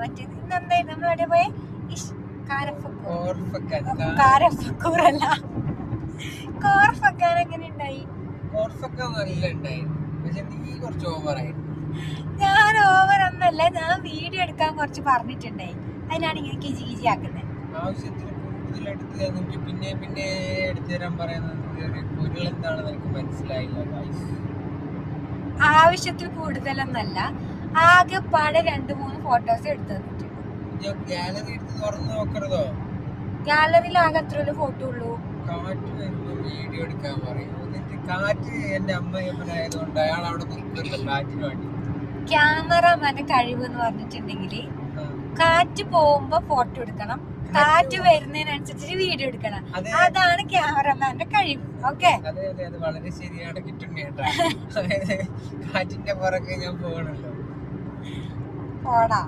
മറ്റേത് ഇന്ന് എന്തായിരുന്നു നമ്മളെവിടെ പോയെ? കാരഫക്കൂറല്ല, കോർഫക്കാൻ എങ്ങനെ ഉണ്ടായി? ഞാൻ ഓവർ ഒന്നല്ല, ഞാൻ വീഡിയോ എടുക്കാൻ കുറച്ച് പറഞ്ഞിട്ടുണ്ടായി, അതിനാണ് ഇങ്ങനെ കിജി കിജി ആക്കുന്നത്. ആവശ്യത്തിന് കൂടുതൽ എടുത്ത് പിന്നെ പിന്നെ എടുത്തു തരാൻ പറയുന്നത് എന്താണെന്ന് എനിക്ക് മനസ്സിലായില്ല. ആവശ്യത്തിൽ കൂടുതലൊന്നല്ല, ആകെ പാടെ 2-3 ഫോട്ടോസ് എടുത്തു തന്നിട്ടുണ്ട്. ഗാലറി എടുത്ത് തുറന്ന് നോക്കരുതോ? ഗാലറിയിൽ ആകെ എത്ര ഫോട്ടോ ഉള്ളൂ? കാറ്റ് വരുമ്പോ വീഡിയോ എടുക്കാൻ പറയും. എന്നിട്ട് കാറ്റ് എന്റെ അമ്മയപ്പനായതുകൊണ്ട് അയാൾ അവിടെ നിൽക്കില്ല കാറ്റിന് വേണ്ടി. ക്യാമറമാന്റെ കഴിവ് എന്ന് പറഞ്ഞിട്ടുണ്ടെങ്കിൽ കാറ്റ് പോകുമ്പോ ഫോട്ടോ എടുക്കണം, കാറ്റ് വരുന്നതിനനുസരിച്ച് വീഡിയോ എടുക്കണം. അതാണ് ക്യാമറമാന്റെ കഴിവ്. ഓക്കെ, അതെ അതെ, അത് വളരെ ശരിയാണ്. കിട്ടുന്നുണ്ട് കാറ്റിന്റെ പുറകെ ഞാൻ പോകണല്ലോ. പോടാ.